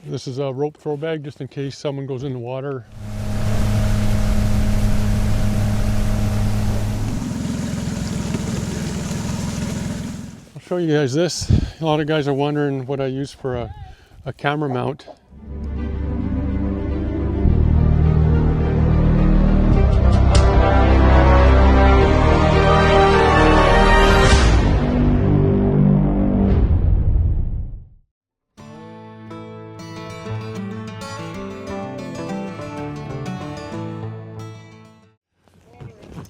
This is a rope throw bag just in case someone goes in the water. I'll show you guys this. A lot of guys are wondering what I use for a camera mount.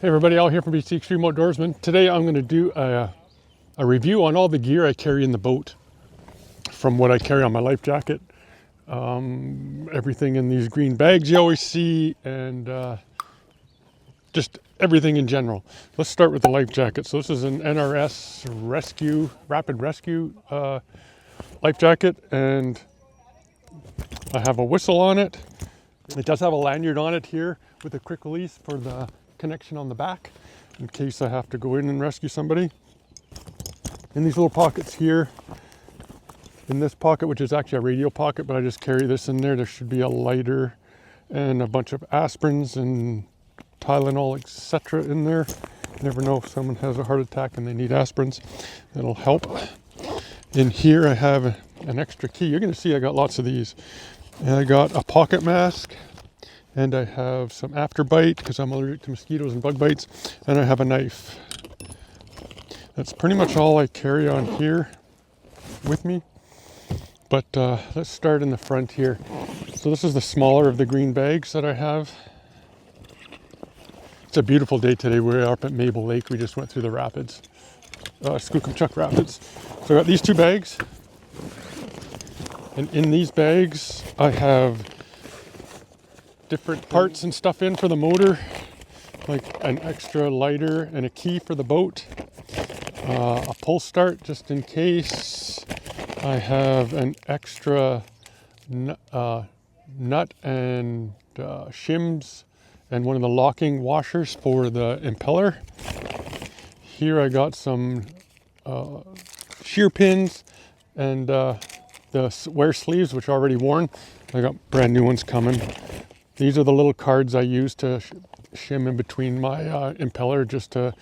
Hey everybody, Al here from BC Extreme Outdoorsman. Today I'm going to do a review on all the gear I carry in the boat, from what I carry on my life jacket, everything in these green bags you always see, and just everything in general. Let's start with the life jacket. So this is an NRS rapid rescue life jacket, and I have a whistle on it. It does have a lanyard on it here with a quick release for the connection on the back in case I have to go in and rescue somebody. In these little pockets here, in this pocket, which is actually a radio pocket, but I just carry this in there, there should be a lighter and a bunch of aspirins and Tylenol, etc. in there. You never know if someone has a heart attack and they need aspirins. That'll help. In here I have an extra key. You're going to see I got lots of these. And I got a pocket mask, and I have some afterbite because I'm allergic to mosquitoes and bug bites, and I have a knife. That's pretty much all I carry on here with me. But let's start in the front here. So this is the smaller of the green bags that I have. It's a beautiful day today. We're up at Maple Lake. We just went through the rapids, Skookumchuck Rapids. So I got these two bags. And in these bags, I have different parts and stuff in for the motor, like an extra lighter and a key for the boat, a pull start just in case. I have an extra nut and shims and one of the locking washers for the impeller. Here I got some shear pins and the wear sleeves, which are already worn. I got brand new ones coming. These are the little cards I use to shim in between my impeller, just to,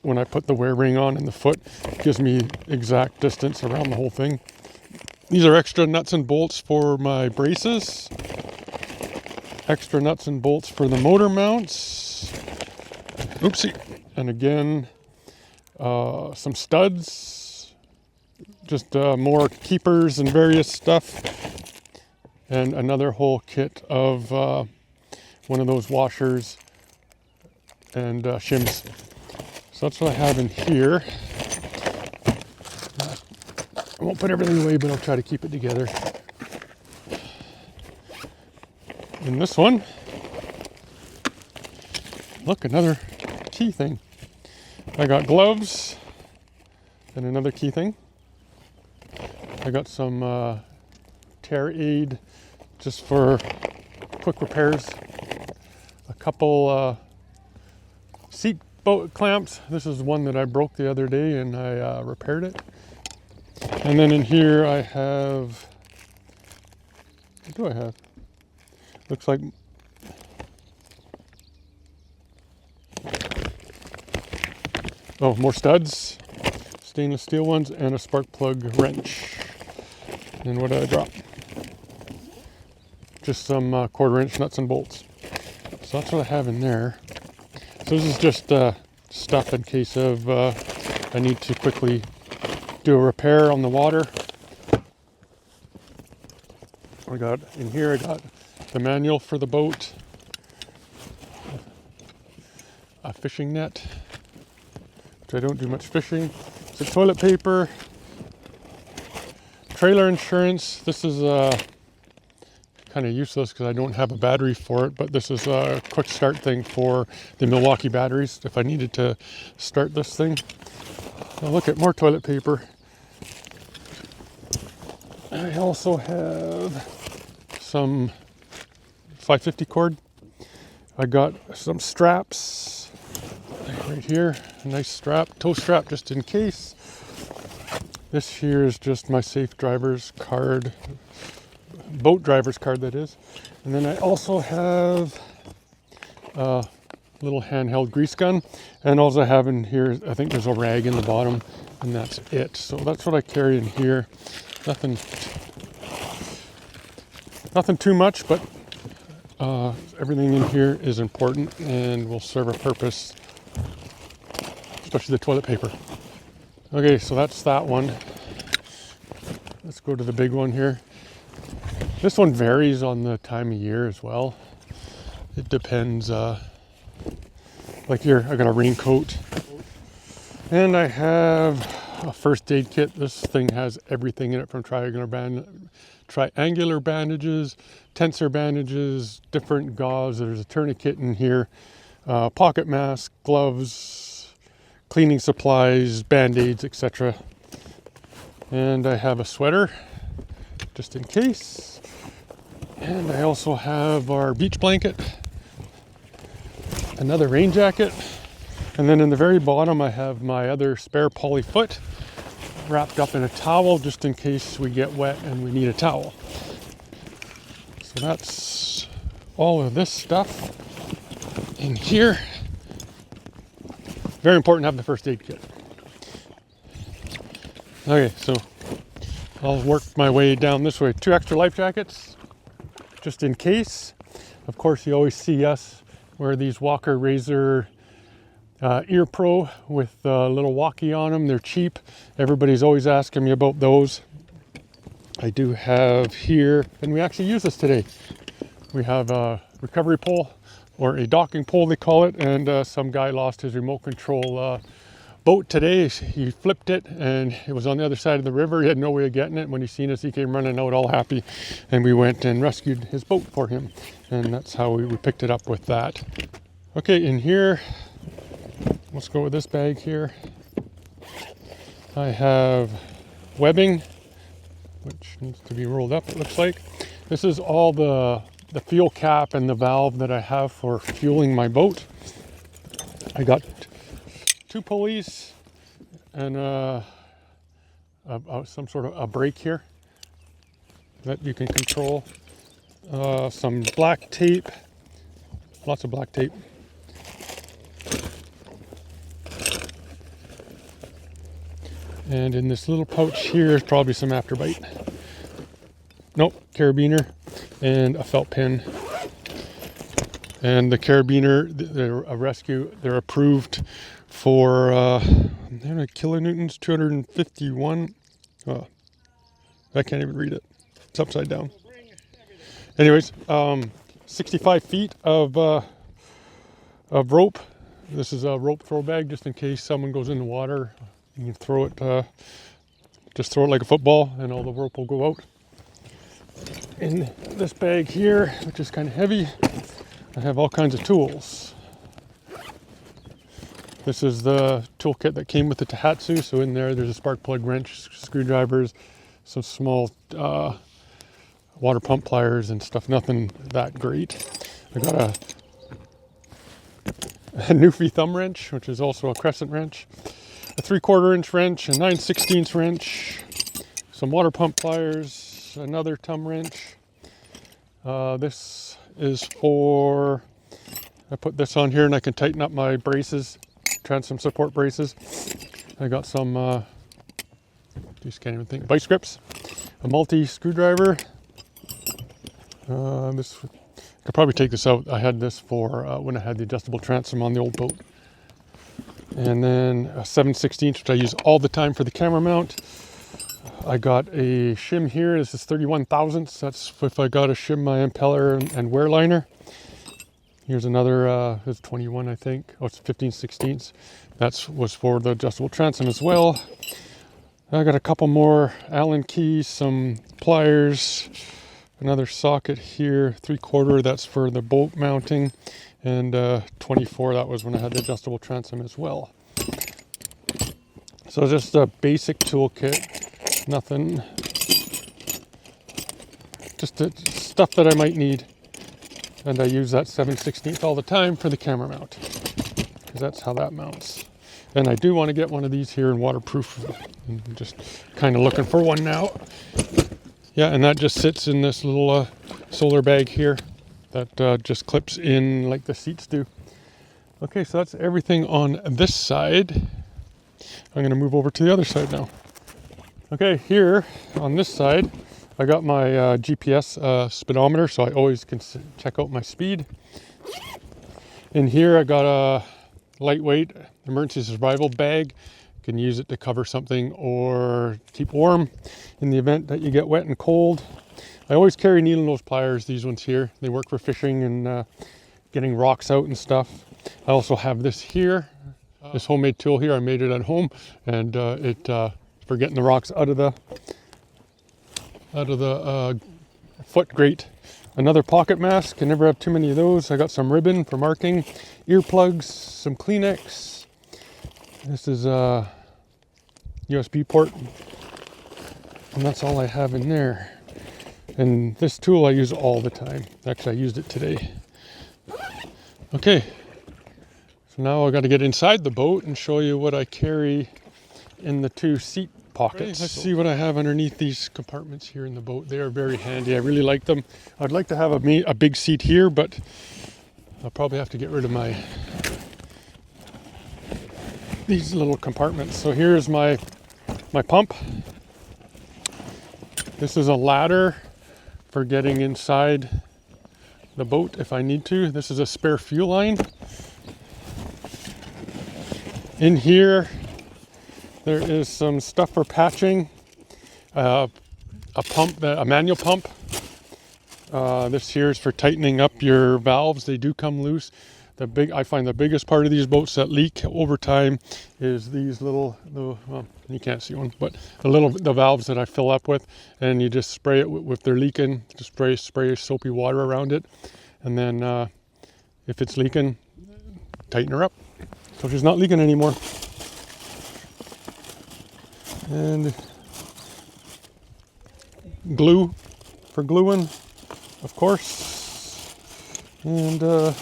when I put the wear ring on in the foot, it gives me exact distance around the whole thing. These are extra nuts and bolts for my braces, extra nuts and bolts for the motor mounts. Oopsie. And again, some studs, just more keepers and various stuff. And another whole kit of one of those washers and shims. So that's what I have in here. I won't put everything away, but I'll try to keep it together. In this one, look, another key thing. I got gloves and another key thing. I got some tear aid just for quick repairs. A couple seat boat clamps. This is one that I broke the other day and I repaired it. And then in here I have, what do I have? Looks like more studs, stainless steel ones, and a spark plug wrench. And what did I drop? Just some 1/4 inch nuts and bolts. So that's what I have in there. So this is just stuff in case of I need to quickly do a repair on the water. I got in here, I got the manual for the boat, a fishing net, which I don't do much fishing, some toilet paper, trailer insurance. This is kind of useless because I don't have a battery for it, but this is a quick start thing for the Milwaukee batteries if I needed to start this thing. Now look at more toilet paper. I also have some 550 cord. I got some straps right here, a nice strap, toe strap just in case. This here is just my safe driver's card boat driver's card, that is. And then I also have a little handheld grease gun. And all I have in here, I think there's a rag in the bottom, and that's it. So that's what I carry in here. Nothing too much, but everything in here is important and will serve a purpose, especially the toilet paper. Okay, so that's that one. Let's go to the big one here. This one varies on the time of year as well. It depends. Like here, I got a raincoat, and I have a first aid kit. This thing has everything in it, from triangular bandages, tensor bandages, different gauze. There's a tourniquet in here, pocket mask, gloves, cleaning supplies, band-aids, etc. And I have a sweater just in case. And I also have our beach blanket, another rain jacket, and then in the very bottom I have my other spare poly foot wrapped up in a towel just in case we get wet and we need a towel. So that's all of this stuff in here. Very important to have the first aid kit. Okay, so I'll work my way down this way. 2 extra life jackets, just in case. Of course, you always see us wear these Walker Razor Ear Pro with a little walkie on them. They're cheap. Everybody's always asking me about those. I do have here, and we actually use this today. We have a recovery pole, or a docking pole they call it, and some guy lost his remote control boat today. He flipped it and it was on the other side of the river. He had no way of getting it. When he seen us, he came running out all happy, and we went and rescued his boat for him, and that's how we picked it up with that. Okay, in here, let's go with this bag here. I have webbing, which needs to be rolled up, it looks like. This is all the fuel cap and the valve that I have for fueling my boat. I got 2 pulleys and some sort of a brake here that you can control. Some black tape, lots of black tape. And in this little pouch here is probably some afterbite. Nope, carabiner and a felt pin. And the carabiner, they're a rescue. They're approved for kilonewtons, 251. Oh, I can't even read it. It's upside down. Anyways, 65 feet of rope. This is a rope throw bag just in case someone goes in the water. You can throw it, just throw it like a football, and all the rope will go out. In this bag here, which is kind of heavy, I have all kinds of tools. This is the toolkit that came with the Tohatsu. So in there's a spark plug wrench, screwdrivers, some small water pump pliers and stuff. Nothing that great. I got a Newfie thumb wrench, which is also a crescent wrench, a 3/4 inch wrench, a 9/16 wrench, some water pump pliers, another thumb wrench. This is for, I put this on here and I can tighten up my braces, transom support braces. I got some, just can't even think, vice grips, a multi screwdriver. This, I could probably take this out. I had this for when I had the adjustable transom on the old boat. And then a 7/16, which I use all the time for the camera mount. I got a shim here. This is 31 thousandths. That's if I got to shim my impeller and wear liner. Here's another, it's 21, I think. Oh, it's 15/16. That was for the adjustable transom as well. I got a couple more Allen keys, some pliers, another socket here, 3/4. That's for the boat mounting, and 24. That was when I had the adjustable transom as well. So just a basic toolkit, nothing, just stuff that I might need. And I use that 7/16 all the time for the camera mount, because that's how that mounts. And I do want to get one of these here in waterproof. I'm just kind of looking for one now. Yeah, and that just sits in this little solar bag here that just clips in like the seats do. Okay, so that's everything on this side. I'm going to move over to the other side now. Okay, here on this side, I got my GPS speedometer, so I always can check out my speed. In here, I got a lightweight emergency survival bag. You can use it to cover something or keep warm in the event that you get wet and cold. I always carry needle nose pliers, these ones here. They work for fishing and getting rocks out and stuff. I also have this here, this homemade tool here. I made it at home, and for getting the rocks out of the foot grate. Another pocket mask. Can never have too many of those. I got some ribbon for marking, earplugs, some Kleenex. This is a USB port, and that's all I have in there. And this tool I use all the time. Actually, I used it today. Okay, so now I got to get inside the boat and show you what I carry in the two seat pockets. Let's see what I have underneath these compartments here in the boat. They are very handy. I really like them. I'd like to have a big seat here, but I'll probably have to get rid of these little compartments. So here's my pump. This is a ladder for getting inside the boat if I need to. This is a spare fuel line. In here, there is some stuff for patching, a manual pump. This here is for tightening up your valves. They do come loose. I find the biggest part of these boats that leak over time is these little, well, you can't see one, but the valves that I fill up with, and you just spray it if they're leaking. Just spray soapy water around it, and then if it's leaking, tighten her up so she's not leaking anymore. And glue for gluing, of course, and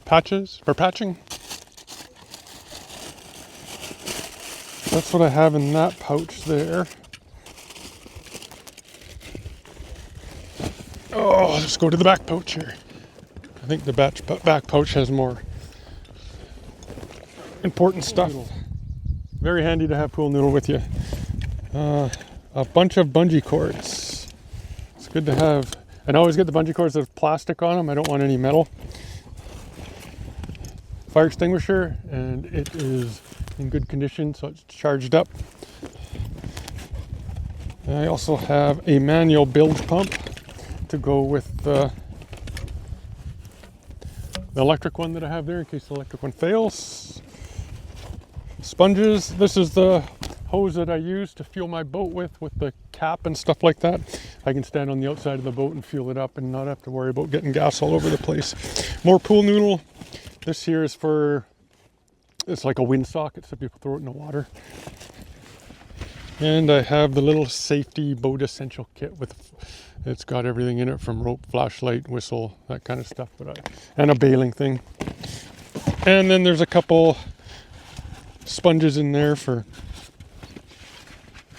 patches for patching. That's what I have in that pouch there. Oh, let's go to the back pouch here. I think the back pouch has more important stuff. Very handy to have pool noodle with you. A bunch of bungee cords. It's good to have. And I always get the bungee cords that have plastic on them. I don't want any metal. Fire extinguisher, and it is in good condition, so it's charged up. And I also have a manual bilge pump to go with the electric one that I have there in case the electric one fails. Sponges. This is the hose that I use to fuel my boat with the cap and stuff like that. I can stand on the outside of the boat and fuel it up and not have to worry about getting gas all over the place. More pool noodle. This here is it's like a windsock, so people throw it in the water. And I have the little safety boat essential kit it's got everything in it from rope, flashlight, whistle, that kind of stuff. And a bailing thing. And then there's a couple sponges in there for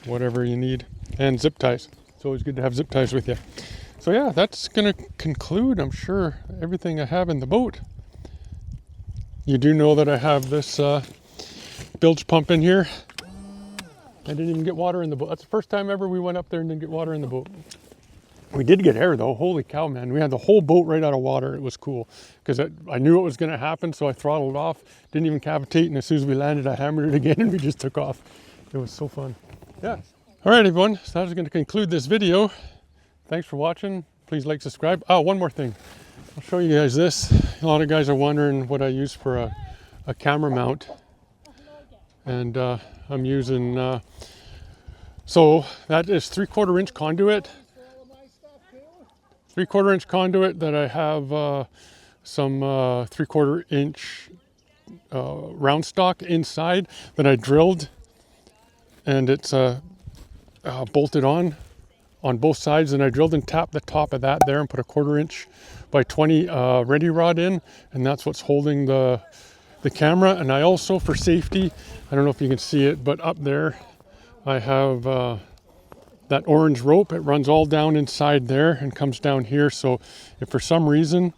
whatever you need. And zip ties. It's always good to have zip ties with you. So yeah, that's going to conclude, I'm sure, everything I have in the boat. You do know that I have this bilge pump in here. I didn't even get water in the boat. That's the first time ever we went up there and didn't get water in the boat. We did get air though. Holy cow, man. We had the whole boat right out of water. It was cool because I knew it was going to happen, so I throttled off. Didn't even cavitate, and as soon as we landed, I hammered it again and we just took off. It was so fun. Yeah. All right, everyone. So that was going to conclude this video. Thanks for watching. Please like, subscribe. Oh, one more thing. I'll show you guys this. A lot of guys are wondering what I use for a camera mount. And I'm using, so that is 3/4 inch conduit. 3/4 inch conduit that I have some 3/4 inch round stock inside that I drilled. And it's bolted on both sides, and I drilled and tapped the top of that there and put a 1/4 inch by 20 ready rod in, and that's what's holding the camera. And I also, for safety, I don't know if you can see it, but up there I have that orange rope, it runs all down inside there and comes down here. So if for some reason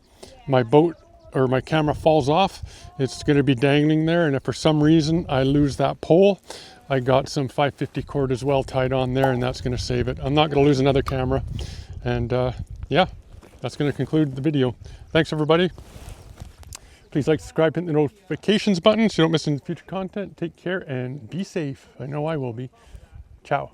my boat or my camera falls off, it's going to be dangling there. And if for some reason I lose that pole, I got some 550 cord as well tied on there, and that's going to save it. I'm not going to lose another camera. And yeah, that's going to conclude the video. Thanks everybody. Please like, subscribe, hit the notifications button so you don't miss any future content. Take care and be safe. I know I will be. Ciao.